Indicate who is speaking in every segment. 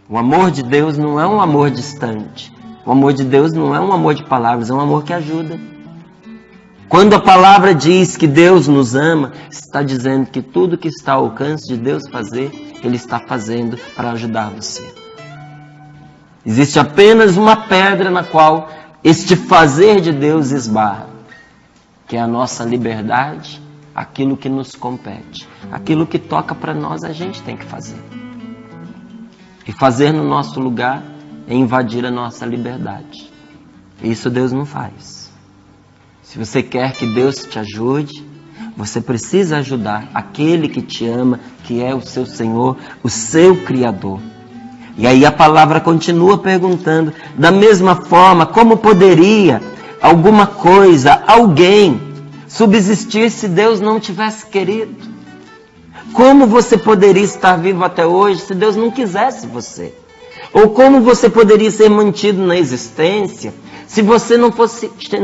Speaker 1: O amor de Deus não é um amor distante. O amor de Deus não é um amor de palavras, é um amor que ajuda. Quando a palavra diz que Deus nos ama, está dizendo que tudo que está ao alcance de Deus fazer, Ele está fazendo para ajudar você. Existe apenas uma pedra na qual este fazer de Deus esbarra, que é a nossa liberdade, aquilo que nos compete. Aquilo que toca para nós, a gente tem que fazer. E fazer no nosso lugar é invadir a nossa liberdade. Isso Deus não faz. Se você quer que Deus te ajude, você precisa ajudar aquele que te ama, que é o seu Senhor, o seu Criador. E aí a palavra continua perguntando, da mesma forma, como poderia alguma coisa, alguém, subsistir se Deus não tivesse querido? Como você poderia estar vivo até hoje se Deus não quisesse você? Ou como você poderia ser mantido na existência se você não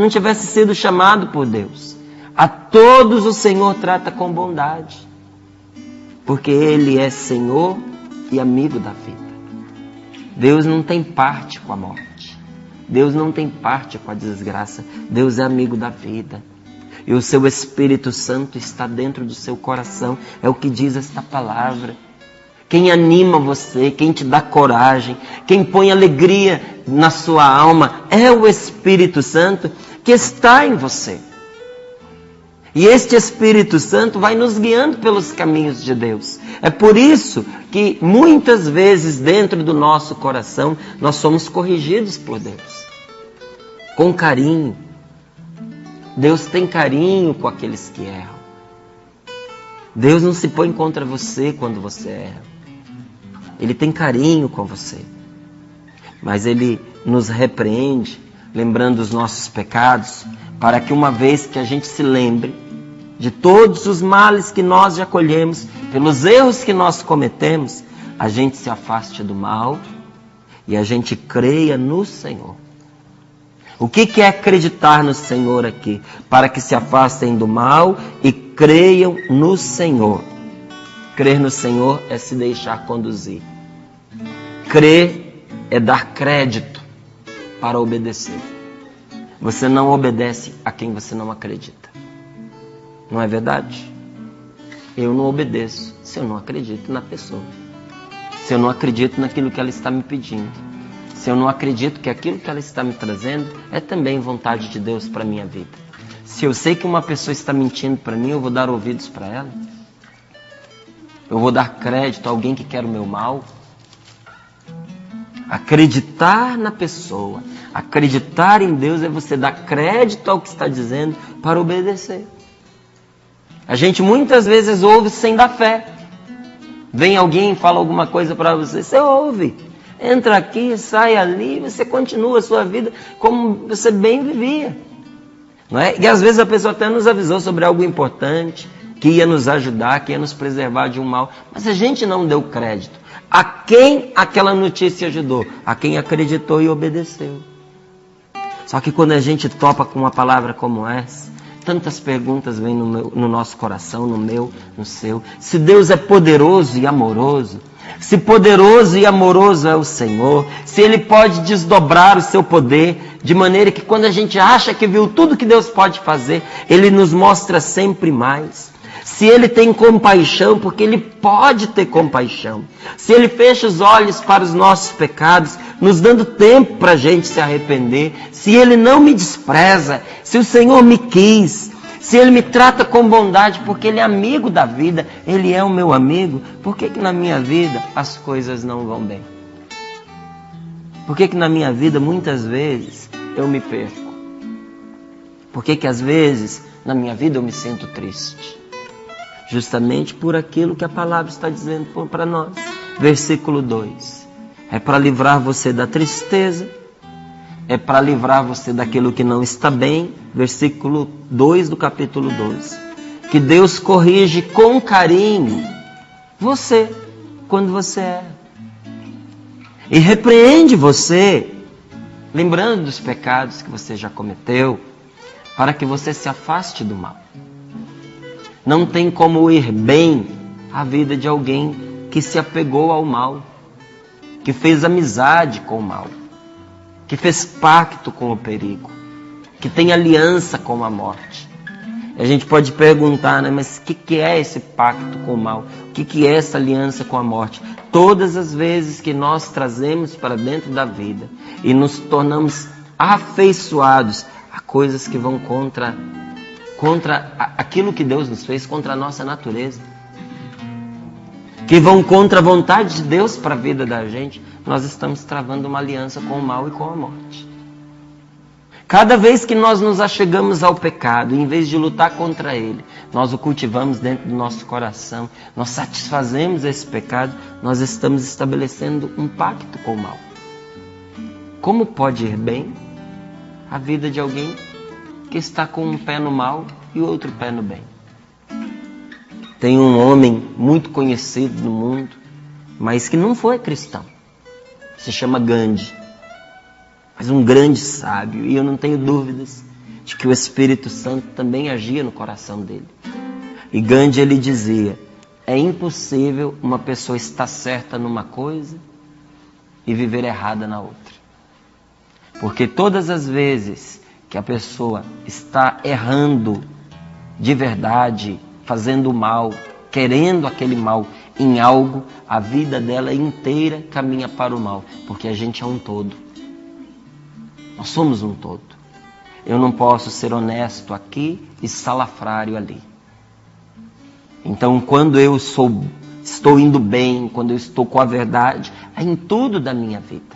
Speaker 1: tivesse sido chamado por Deus? A todos o Senhor trata com bondade, porque Ele é Senhor e amigo da vida. Deus não tem parte com a morte. Deus não tem parte com a desgraça. Deus é amigo da vida. E o seu Espírito Santo está dentro do seu coração. É o que diz esta palavra. Quem anima você, quem te dá coragem, quem põe alegria na sua alma, é o Espírito Santo que está em você. E este Espírito Santo vai nos guiando pelos caminhos de Deus. É por isso que muitas vezes dentro do nosso coração nós somos corrigidos por Deus. Com carinho. Deus tem carinho com aqueles que erram. Deus não se põe contra você quando você erra. Ele tem carinho com você. Mas Ele nos repreende, lembrando os nossos pecados, para que uma vez que a gente se lembre de todos os males que nós já colhemos, pelos erros que nós cometemos, a gente se afaste do mal e a gente creia no Senhor. O que é acreditar no Senhor aqui? Para que se afastem do mal e creiam no Senhor. Crer no Senhor é se deixar conduzir. Crer é dar crédito para obedecer. Você não obedece a quem você não acredita. Não é verdade? Eu não obedeço se eu não acredito na pessoa. Se eu não acredito naquilo que ela está me pedindo. Se eu não acredito que aquilo que ela está me trazendo é também vontade de Deus para a minha vida. Se eu sei que uma pessoa está mentindo para mim, eu vou dar ouvidos para ela? Eu vou dar crédito a alguém que quer o meu mal? Acreditar na pessoa, acreditar em Deus é você dar crédito ao que está dizendo para obedecer. A gente muitas vezes ouve sem dar fé. Vem alguém e fala alguma coisa para você, você ouve. Entra aqui, sai ali, você continua a sua vida como você bem vivia. Não é? E às vezes a pessoa até nos avisou sobre algo importante, que ia nos ajudar, que ia nos preservar de um mal. Mas a gente não deu crédito. A quem aquela notícia ajudou? A quem acreditou e obedeceu. Só que quando a gente topa com uma palavra como essa, tantas perguntas vêm no nosso coração, no meu, no seu. Se Deus é poderoso e amoroso, se poderoso e amoroso é o Senhor, se Ele pode desdobrar o seu poder, de maneira que quando a gente acha que viu tudo que Deus pode fazer, Ele nos mostra sempre mais. Se Ele tem compaixão, porque Ele pode ter compaixão. Se Ele fecha os olhos para os nossos pecados, nos dando tempo para a gente se arrepender. Se Ele não me despreza, se o Senhor me quis, se Ele me trata com bondade, porque Ele é amigo da vida, Ele é o meu amigo, por que na minha vida as coisas não vão bem? Por que na minha vida muitas vezes eu me perco? Por que às vezes na minha vida eu me sinto triste? Justamente por aquilo que a palavra está dizendo para nós. Versículo 2. É para livrar você da tristeza. É para livrar você daquilo que não está bem. Versículo 2 do capítulo 12. Que Deus corrige com carinho você, quando você erra. E repreende você, lembrando dos pecados que você já cometeu, para que você se afaste do mal. Não tem como ir bem a vida de alguém que se apegou ao mal. que fez amizade com o mal, que fez pacto com o perigo, que tem aliança com a morte. E a gente pode perguntar, né, mas o que é esse pacto com o mal? O que é essa aliança com a morte? Todas as vezes que nós trazemos para dentro da vida e nos tornamos afeiçoados a coisas que vão contra aquilo que Deus nos fez, contra a nossa natureza, que vão contra a vontade de Deus para a vida da gente, nós estamos travando uma aliança com o mal e com a morte. Cada vez que nós nos achegamos ao pecado, em vez de lutar contra ele, nós o cultivamos dentro do nosso coração, nós satisfazemos esse pecado, nós estamos estabelecendo um pacto com o mal. Como pode ir bem a vida de alguém que está com um pé no mal e o outro pé no bem? Tem um homem muito conhecido no mundo, mas que não foi cristão. Se chama Gandhi. Mas um grande sábio, e eu não tenho dúvidas de que o Espírito Santo também agia no coração dele. E Gandhi, ele dizia, é impossível uma pessoa estar certa numa coisa e viver errada na outra. Porque todas as vezes que a pessoa está errando de verdade, fazendo mal, querendo aquele mal em algo, a vida dela inteira caminha para o mal, porque a gente é um todo. Nós somos um todo. Eu não posso ser honesto aqui e salafrário ali. Então, quando eu estou indo bem, quando eu estou com a verdade, é em tudo da minha vida.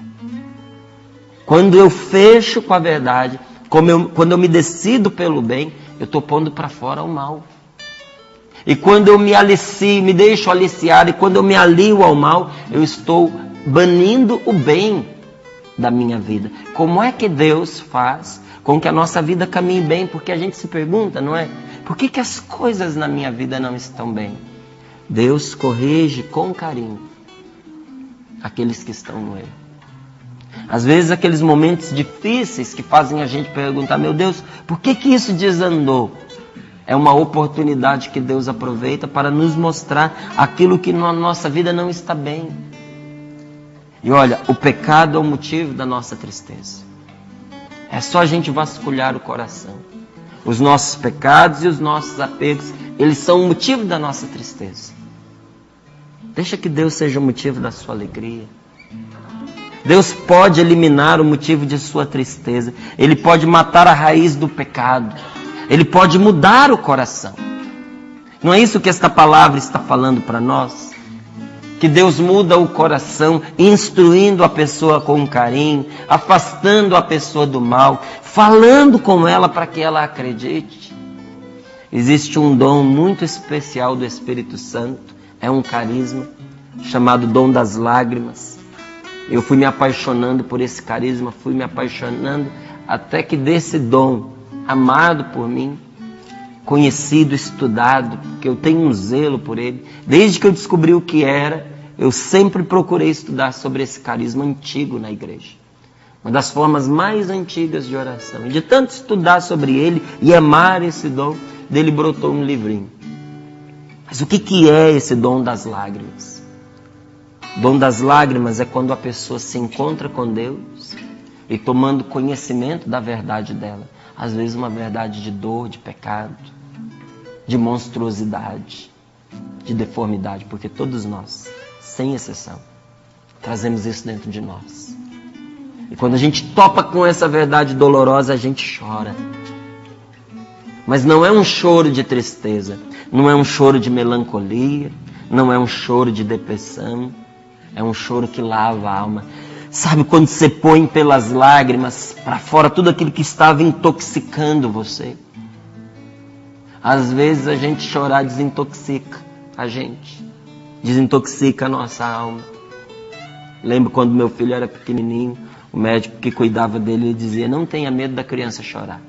Speaker 1: Quando eu fecho com a verdade, quando eu me decido pelo bem, eu estou pondo para fora o mal. E quando eu me alicio, me deixo aliciar, e quando eu me alio ao mal, eu estou banindo o bem da minha vida. Como é que Deus faz com que a nossa vida caminhe bem? Porque a gente se pergunta, não é? Por que as coisas na minha vida não estão bem? Deus corrige com carinho aqueles que estão no erro. Às vezes aqueles momentos difíceis que fazem a gente perguntar, meu Deus, por que isso desandou? É uma oportunidade que Deus aproveita para nos mostrar aquilo que na nossa vida não está bem. E olha, o pecado é o motivo da nossa tristeza. É só a gente vasculhar o coração. Os nossos pecados e os nossos apegos, eles são o motivo da nossa tristeza. Deixa que Deus seja o motivo da sua alegria. Deus pode eliminar o motivo de sua tristeza. Ele pode matar a raiz do pecado. Ele pode mudar o coração. Não é isso que esta palavra está falando para nós? Que Deus muda o coração, instruindo a pessoa com carinho, afastando a pessoa do mal, falando com ela para que ela acredite. Existe um dom muito especial do Espírito Santo, é um carisma, chamado dom das lágrimas. Eu fui me apaixonando por esse carisma, fui me apaixonando até que desse dom, amado por mim, conhecido, estudado, porque eu tenho um zelo por ele. Desde que eu descobri o que era, eu sempre procurei estudar sobre esse carisma antigo na igreja. Uma das formas mais antigas de oração. E de tanto estudar sobre ele e amar esse dom, dele brotou um livrinho. Mas o que é esse dom das lágrimas? O dom das lágrimas é quando a pessoa se encontra com Deus e tomando conhecimento da verdade dela. Às vezes uma verdade de dor, de pecado, de monstruosidade, de deformidade, porque todos nós, sem exceção, trazemos isso dentro de nós. E quando a gente topa com essa verdade dolorosa, a gente chora. Mas não é um choro de tristeza, não é um choro de melancolia, não é um choro de depressão, é um choro que lava a alma. Sabe quando você põe pelas lágrimas para fora tudo aquilo que estava intoxicando você? Às vezes a gente chorar desintoxica a gente, desintoxica a nossa alma. Lembro quando meu filho era pequenininho, o médico que cuidava dele dizia, não tenha medo da criança chorar.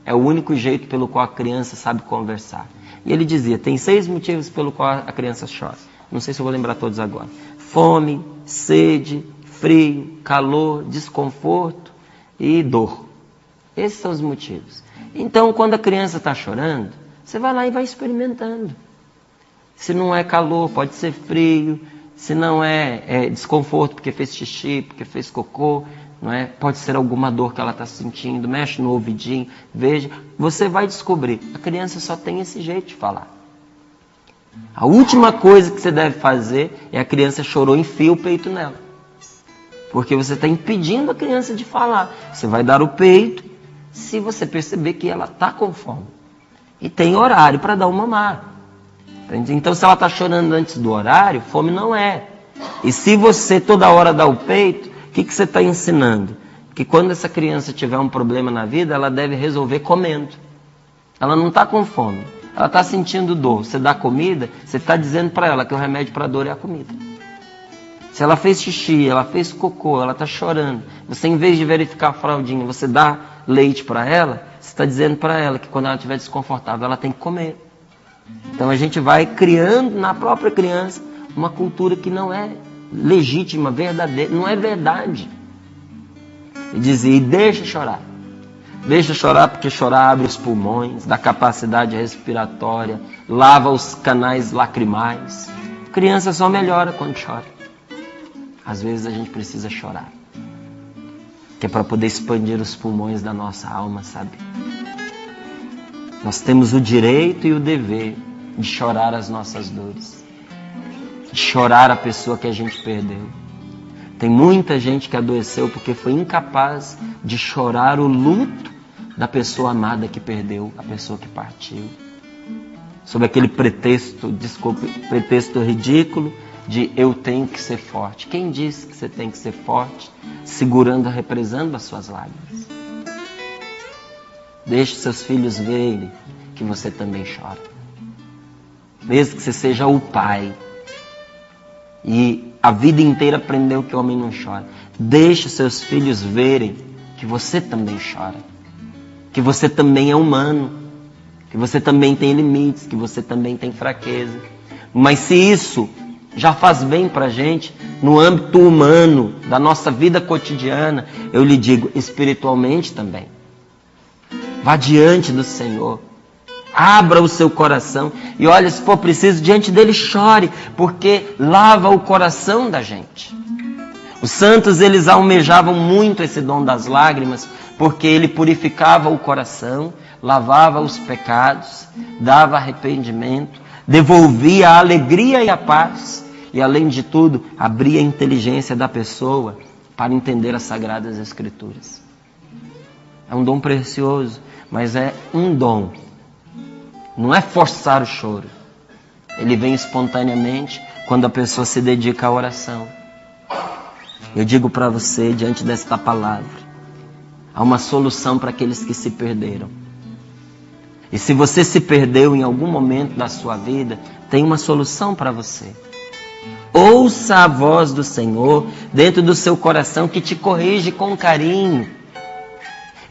Speaker 1: É o único jeito pelo qual a criança sabe conversar. E ele dizia, tem 6 motivos pelo qual a criança chora. Não sei se eu vou lembrar todos agora. Fome, sede, frio, calor, desconforto e dor. Esses são os motivos. Então, quando a criança está chorando, você vai lá e vai experimentando. Se não é calor, pode ser frio. Se não é desconforto porque fez xixi, porque fez cocô, não é? Pode ser alguma dor que ela está sentindo, mexe no ouvidinho, veja. Você vai descobrir. A criança só tem esse jeito de falar. A última coisa que você deve fazer é a criança chorou, enfia o peito nela. Porque você está impedindo a criança de falar. Você vai dar o peito se você perceber que ela está com fome. E tem horário para dar o mamar. Então, se ela está chorando antes do horário, fome não é. E se você toda hora dá o peito, o que você está ensinando? Que quando essa criança tiver um problema na vida, ela deve resolver comendo. Ela não está com fome. Ela está sentindo dor. Você dá comida, você está dizendo para ela que o remédio para a dor é a comida. Se ela fez xixi, ela fez cocô, ela está chorando. Você, em vez de verificar a fraldinha, você dá leite para ela, você está dizendo para ela que quando ela estiver desconfortável, ela tem que comer. Então a gente vai criando na própria criança uma cultura que não é legítima, verdadeira, não é verdade. E dizer, deixa chorar. Deixa chorar porque chorar abre os pulmões, dá capacidade respiratória, lava os canais lacrimais. A criança só melhora quando chora. Às vezes a gente precisa chorar. Que é para poder expandir os pulmões da nossa alma, sabe? Nós temos o direito e o dever de chorar as nossas dores. De chorar a pessoa que a gente perdeu. Tem muita gente que adoeceu porque foi incapaz de chorar o luto da pessoa amada que perdeu, a pessoa que partiu. Sob aquele pretexto, pretexto ridículo de eu tenho que ser forte. Quem disse que você tem que ser forte, segurando, represando as suas lágrimas? Deixe seus filhos verem que você também chora. Mesmo que você seja o pai e a vida inteira aprendeu que o homem não chora. Deixe seus filhos verem que você também chora. Que você também é humano. Que você também tem limites. Que você também tem fraqueza. Mas se isso já faz bem pra gente, no âmbito humano, da nossa vida cotidiana, eu lhe digo, espiritualmente também. Vá diante do Senhor. Abra o seu coração. E olha, se for preciso, diante dele chore. Porque lava o coração da gente. Os santos, eles almejavam muito esse dom das lágrimas. Porque ele purificava o coração, lavava os pecados, dava arrependimento, devolvia a alegria e a paz. E além de tudo, abria a inteligência da pessoa para entender as Sagradas Escrituras. É um dom precioso, mas é um dom. Não é forçar o choro. Ele vem espontaneamente quando a pessoa se dedica à oração. Eu digo para você, diante desta palavra, há uma solução para aqueles que se perderam. E se você se perdeu em algum momento da sua vida, tem uma solução para você. Ouça a voz do Senhor dentro do seu coração que te corrige com carinho.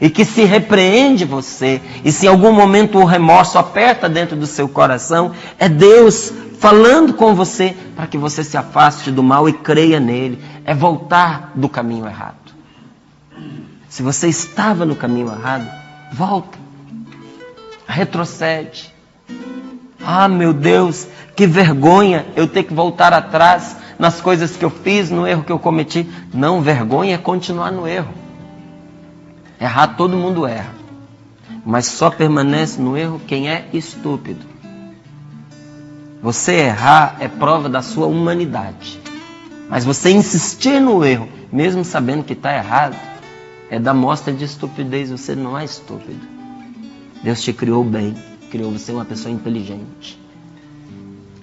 Speaker 1: E que se repreende você. E se em algum momento o remorso aperta dentro do seu coração, é Deus falando com você para que você se afaste do mal e creia nele. É voltar do caminho errado. Se você estava no caminho errado, volta. Retrocede. Ah, meu Deus, que vergonha eu ter que voltar atrás nas coisas que eu fiz, no erro que eu cometi. Não, vergonha é continuar no erro. Errar, todo mundo erra. Mas só permanece no erro quem é estúpido. Você errar é prova da sua humanidade. Mas você insistir no erro, mesmo sabendo que está errado, é da mostra de estupidez. Você não é estúpido. Deus te criou bem. Criou você uma pessoa inteligente.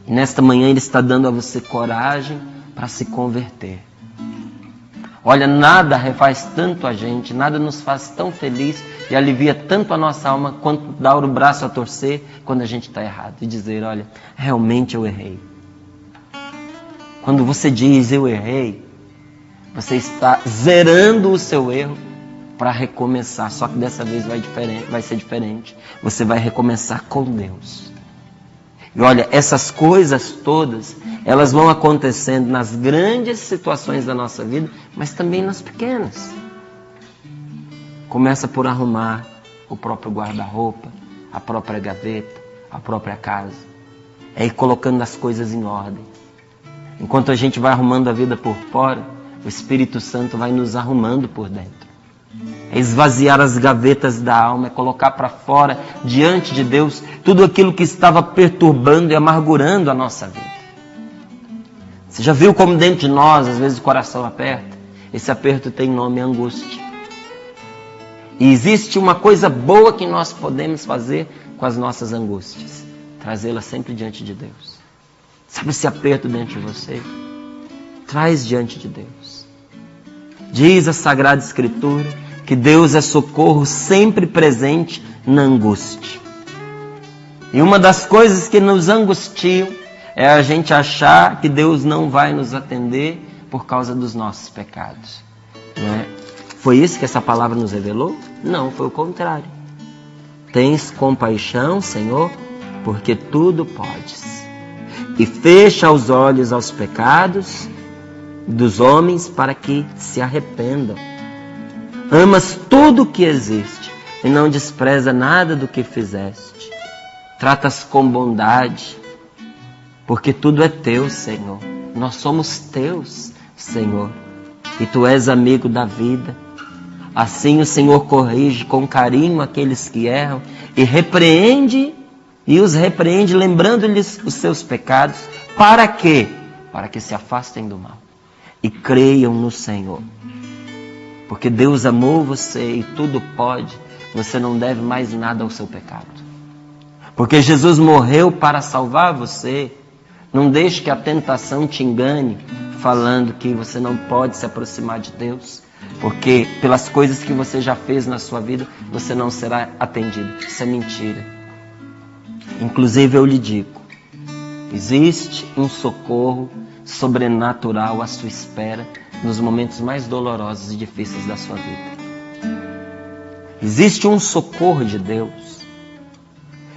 Speaker 1: E nesta manhã Ele está dando a você coragem para se converter. Olha, nada refaz tanto a gente, nada nos faz tão feliz e alivia tanto a nossa alma quanto dar o braço a torcer quando a gente está errado. E dizer, olha, realmente eu errei. Quando você diz eu errei, você está zerando o seu erro para recomeçar. Só que dessa vez vai ser diferente. Você vai recomeçar com Deus. E olha, essas coisas todas, elas vão acontecendo nas grandes situações da nossa vida, mas também nas pequenas. Começa por arrumar o próprio guarda-roupa, a própria gaveta, a própria casa. É ir colocando as coisas em ordem. Enquanto a gente vai arrumando a vida por fora, o Espírito Santo vai nos arrumando por dentro. É esvaziar as gavetas da alma, é colocar para fora, diante de Deus, tudo aquilo que estava perturbando e amargurando a nossa vida. Você já viu como dentro de nós, às vezes o coração aperta? Esse aperto tem nome angústia. E existe uma coisa boa que nós podemos fazer com as nossas angústias. Trazê-las sempre diante de Deus. Sabe esse aperto dentro de você? Traz diante de Deus. Diz a Sagrada Escritura que Deus é socorro sempre presente na angústia. E uma das coisas que nos angustiam é a gente achar que Deus não vai nos atender por causa dos nossos pecados. Não é? Foi isso que essa palavra nos revelou? Não, foi o contrário. Tens compaixão, Senhor, porque tudo podes. E fecha os olhos aos pecados dos homens para que se arrependam. Amas tudo o que existe e não despreza nada do que fizeste. Tratas com bondade, porque tudo é teu, Senhor. Nós somos teus, Senhor, e tu és amigo da vida. Assim o Senhor corrige com carinho aqueles que erram e os repreende, lembrando-lhes os seus pecados. Para quê? Para que se afastem do mal e creiam no Senhor. Porque Deus amou você e tudo pode, você não deve mais nada ao seu pecado. Porque Jesus morreu para salvar você. Não deixe que a tentação te engane, falando que você não pode se aproximar de Deus. Porque pelas coisas que você já fez na sua vida, você não será atendido. Isso é mentira. Inclusive eu lhe digo, existe um socorro sobrenatural à sua espera nos momentos mais dolorosos e difíceis da sua vida. Existe um socorro de Deus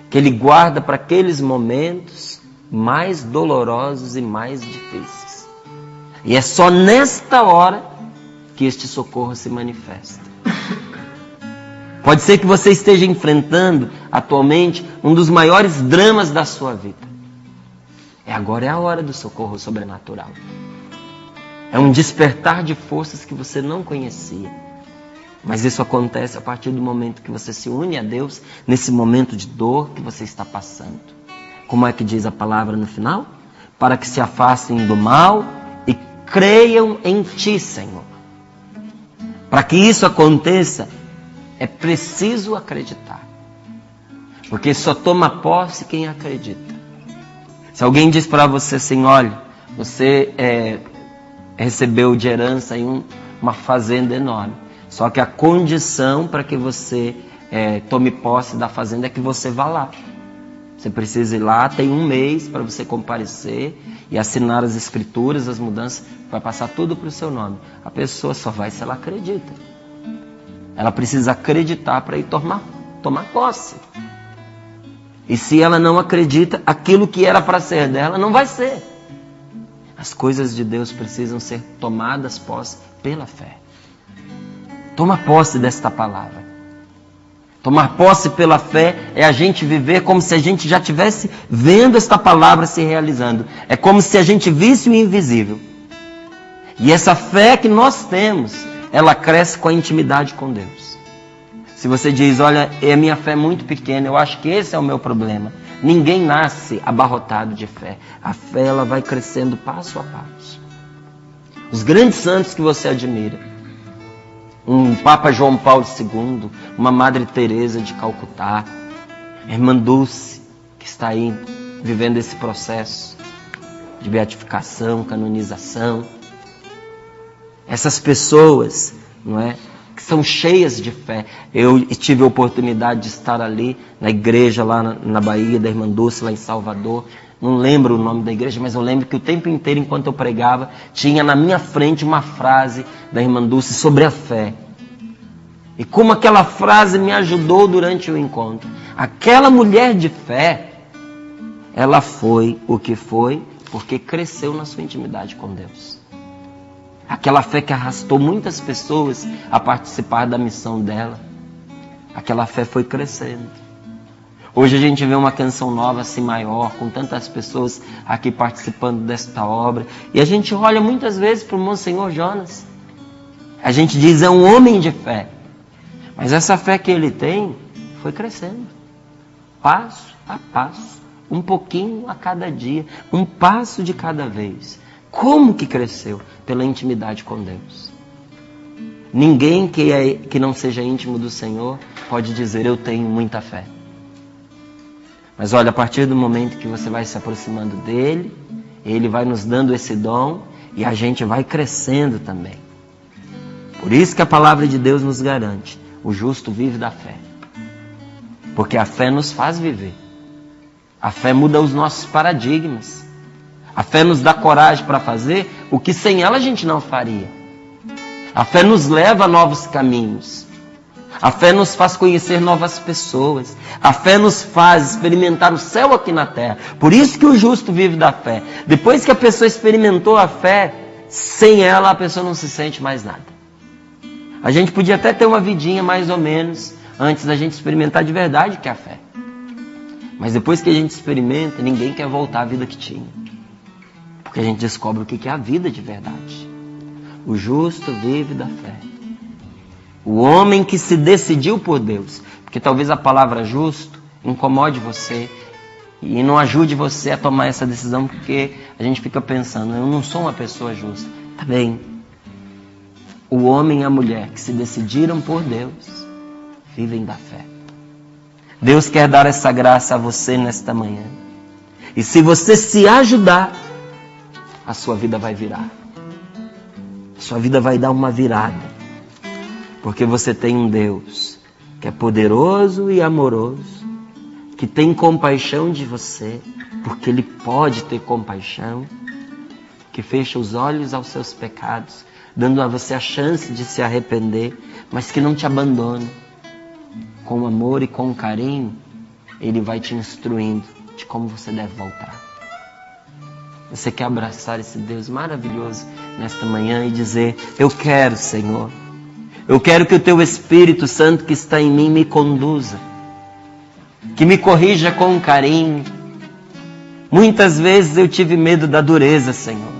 Speaker 1: que Ele guarda para aqueles momentos mais dolorosos e mais difíceis. E é só nesta hora que este socorro se manifesta. Pode ser que você esteja enfrentando atualmente um dos maiores dramas da sua vida. Agora é a hora do socorro sobrenatural. É um despertar de forças que você não conhecia. Mas isso acontece a partir do momento que você se une a Deus, nesse momento de dor que você está passando. Como é que diz a palavra no final? Para que se afastem do mal e creiam em Ti, Senhor. Para que isso aconteça, é preciso acreditar. Porque só toma posse quem acredita. Se alguém diz para você assim, olha, você recebeu de herança em uma fazenda enorme. Só que a condição para que você tome posse da fazenda é que você vá lá. Você precisa ir lá, tem 1 mês para você comparecer e assinar as escrituras, as mudanças, vai passar tudo para o seu nome. A pessoa só vai se ela acredita. Ela precisa acreditar para ir tomar posse. E se ela não acredita, aquilo que era para ser dela não vai ser. As coisas de Deus precisam ser tomadas posse pela fé. Toma posse desta palavra. Tomar posse pela fé é a gente viver como se a gente já estivesse vendo esta palavra se realizando. É como se a gente visse o invisível. E essa fé que nós temos, ela cresce com a intimidade com Deus. Se você diz, olha, a minha fé é muito pequena, eu acho que esse é o meu problema. Ninguém nasce abarrotado de fé. A fé, ela vai crescendo passo a passo. Os grandes santos que você admira, um Papa João Paulo II, uma Madre Teresa de Calcutá, Irmã Dulce, que está aí vivendo esse processo de beatificação, canonização. Essas pessoas, não é, que são cheias de fé. Eu tive a oportunidade de estar ali na igreja lá na Bahia, da Irmã Dulce, lá em Salvador. Não lembro o nome da igreja, mas eu lembro que o tempo inteiro, enquanto eu pregava, tinha na minha frente uma frase da Irmã Dulce sobre a fé. E como aquela frase me ajudou durante o encontro. Aquela mulher de fé, ela foi o que foi porque cresceu na sua intimidade com Deus. Aquela fé que arrastou muitas pessoas a participar da missão dela. Aquela fé foi crescendo. Hoje a gente vê uma canção nova assim maior, com tantas pessoas aqui participando desta obra. E a gente olha muitas vezes para o Monsenhor Jonas. A gente diz, é um homem de fé. Mas essa fé que ele tem foi crescendo. Passo a passo. Um pouquinho a cada dia. Um passo de cada vez. Como que cresceu? Pela intimidade com Deus. Ninguém que não seja íntimo do Senhor pode dizer, eu tenho muita fé. Mas olha, a partir do momento que você vai se aproximando dele, ele vai nos dando esse dom e a gente vai crescendo também. Por isso que a palavra de Deus nos garante, o justo vive da fé. Porque a fé nos faz viver. A fé muda os nossos paradigmas. A fé nos dá coragem para fazer o que sem ela a gente não faria. A fé nos leva a novos caminhos. A fé nos faz conhecer novas pessoas. A fé nos faz experimentar o céu aqui na terra. Por isso que o justo vive da fé. Depois que a pessoa experimentou a fé, sem ela a pessoa não se sente mais nada. A gente podia até ter uma vidinha mais ou menos antes da gente experimentar de verdade o que é a fé. Mas depois que a gente experimenta, ninguém quer voltar à vida que tinha. Porque a gente descobre o que é a vida de verdade. O justo vive da fé. O homem que se decidiu por Deus. Porque talvez a palavra justo incomode você e não ajude você a tomar essa decisão, porque a gente fica pensando, eu não sou uma pessoa justa. Tá bem. O homem e a mulher que se decidiram por Deus vivem da fé. Deus quer dar essa graça a você nesta manhã. E se você se ajudar, a sua vida vai virar. A sua vida vai dar uma virada. Porque você tem um Deus que é poderoso e amoroso, que tem compaixão de você, porque Ele pode ter compaixão, que fecha os olhos aos seus pecados, dando a você a chance de se arrepender, mas que não te abandona. Com amor e com carinho, Ele vai te instruindo de como você deve voltar. Você quer abraçar esse Deus maravilhoso nesta manhã e dizer, eu quero, Senhor. Eu quero que o Teu Espírito Santo que está em mim me conduza, que me corrija com carinho. Muitas vezes eu tive medo da dureza, Senhor.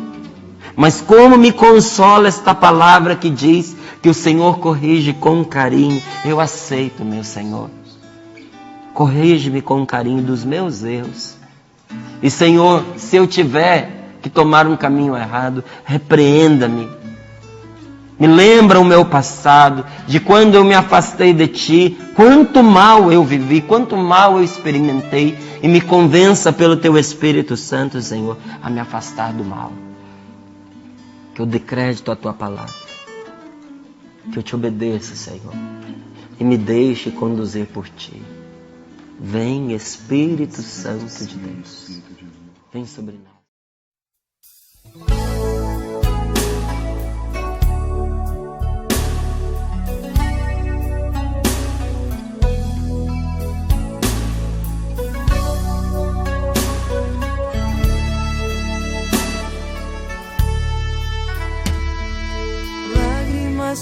Speaker 1: Mas como me consola esta palavra que diz que o Senhor corrige com carinho. Eu aceito, meu Senhor. Corrige-me com carinho dos meus erros. E, Senhor, se eu tiver que tomar um caminho errado, repreenda-me. Me lembra o meu passado, de quando eu me afastei de Ti, quanto mal eu vivi, quanto mal eu experimentei, e me convença pelo Teu Espírito Santo, Senhor, a me afastar do mal. Que eu dê crédito à Tua palavra, que eu Te obedeça, Senhor, e me deixe conduzir por Ti. Vem, Espírito Santo de Deus, vem sobre nós.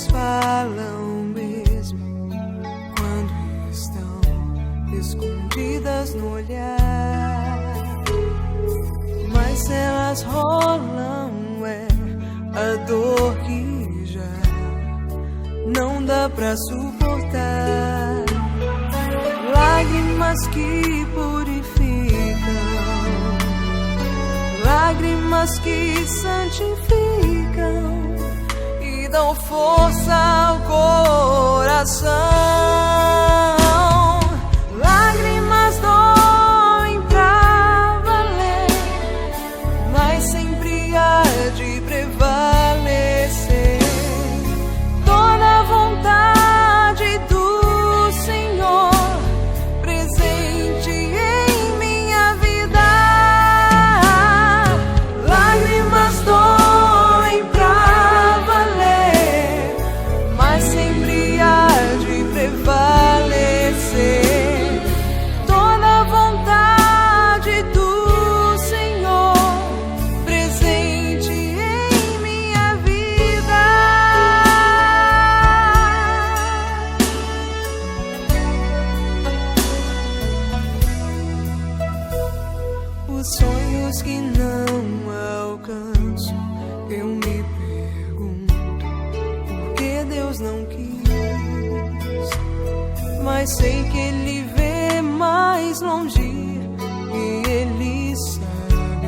Speaker 2: Falam mesmo quando estão escondidas no olhar, mas se elas rolam é a dor que já não dá pra suportar. Lágrimas que purificam, lágrimas que santificam, dão força ao coração. Lágrimas doem pra valer, mas sempre há de prevalecer toda a vontade do Senhor presente em minha vida. Lágrimas doem pra valer, mas sempre há de prevalecer não quis. Mas sei que Ele vê mais longe e Ele sabe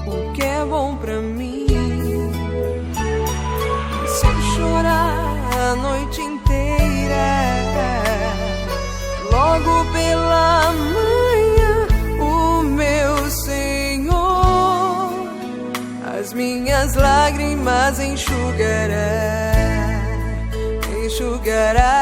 Speaker 2: o que é bom pra mim. E se eu chorar a noite inteira, logo pela manhã o meu Senhor as minhas lágrimas enxugará, enxugará.